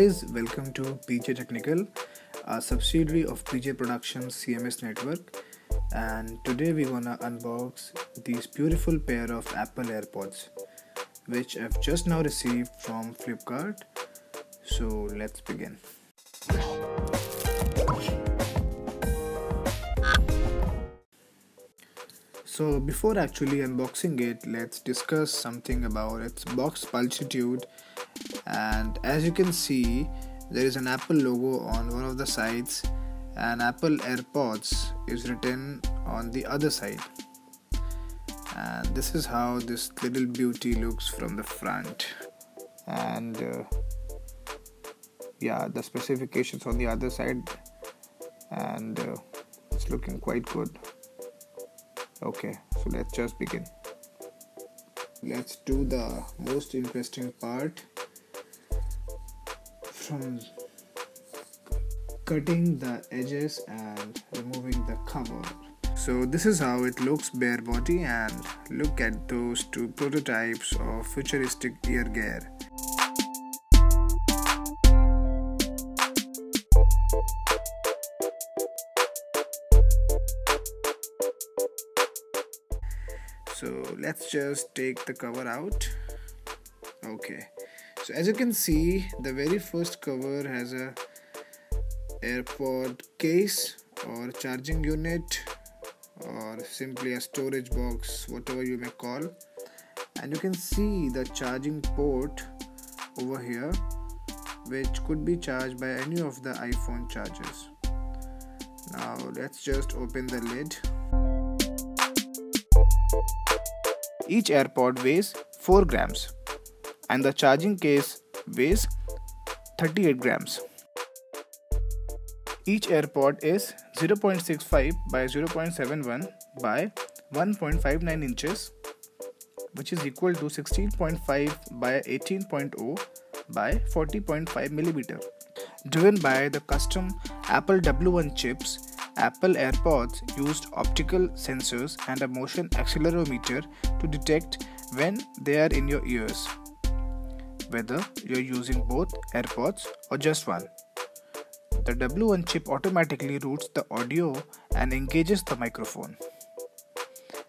guys, welcome to PJ Technical, a subsidiary of PJ Productions C.M.S network, and today we wanna unbox these beautiful pair of Apple Airpods which I've just now received from Flipkart. So let's begin. So before actually unboxing it, let's discuss something about its box altitude. And as you can see, there is an Apple logo on one of the sides and Apple Airpods is written on the other side. And this is how this little beauty looks from the front. And the specifications on the other side, and it's looking quite good. Okay, so let's just begin. Let's do the most interesting part, from cutting the edges and removing the cover. So this is how it looks bare body, and look at those two prototypes of futuristic ear gear. So let's just take the cover out. Okay, so as you can see, the very first cover has a AirPod case or charging unit, or simply a storage box, whatever you may call. And you can see the charging port over here, which could be charged by any of the iPhone chargers. Now let's just open the lid. Each AirPod weighs 4 grams and the charging case weighs 38 grams. Each AirPod is 0.65 by 0.71 by 1.59 inches, which is equal to 16.5 by 18.0 by 40.5 millimeter. Driven by the custom Apple W1 chips, Apple Airpods used optical sensors and a motion accelerometer to detect when they are in your ears, whether you're using both AirPods or just one. The W1 chip automatically routes the audio and engages the microphone.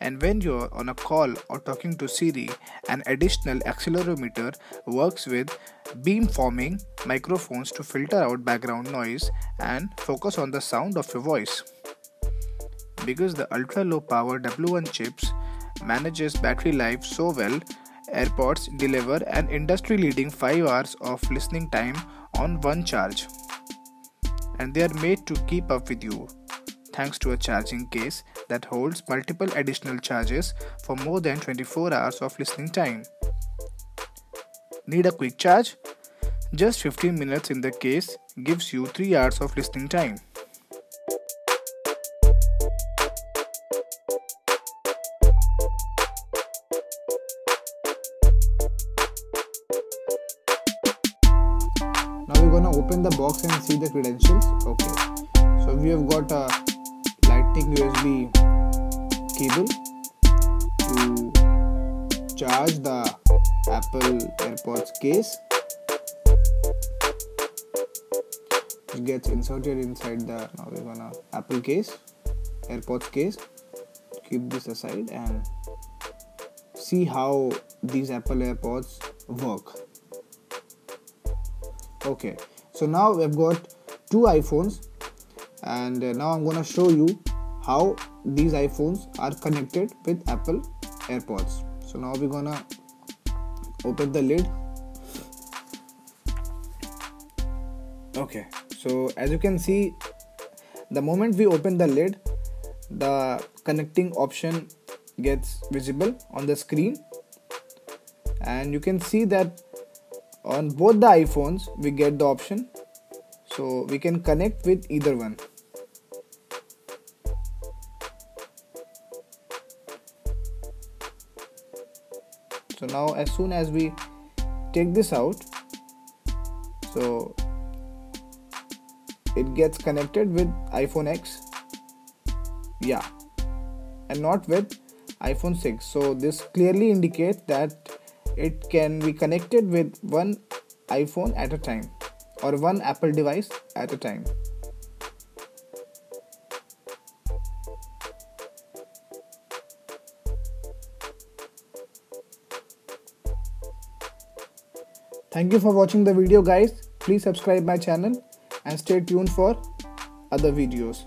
And when you're on a call or talking to Siri, an additional accelerometer works with beam-forming microphones to filter out background noise and focus on the sound of your voice. Because the ultra-low power W1 chips manages battery life so well, AirPods deliver an industry-leading 5 hours of listening time on one charge. And they are made to keep up with you, thanks to a charging case that holds multiple additional charges for more than 24 hours of listening time. Need a quick charge? Just 15 minutes in the case gives you 3 hours of listening time. Now we're gonna open the box and see the credentials. Okay, so we have got a Lightning USB cable to charge the Apple Airpods case. It gets inserted inside the Apple case, AirPods case. Keep this aside and see how these Apple Airpods work. Okay, so now we've got two iPhones, and now I'm gonna show you how these iPhones are connected with Apple Airpods. So now we're gonna open the lid. Okay, so as you can see, the moment we open the lid, the connecting option gets visible on the screen, and you can see that on both the iPhones we get the option, so we can connect with either one. So now as soon as we take this out, so it gets connected with iPhone X, and not with iPhone 6. So this clearly indicates that it can be connected with one iPhone at a time. or one Apple device at a time. Thank you for watching the video, guys. Please subscribe my channel and stay tuned for other videos.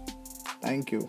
Thank you.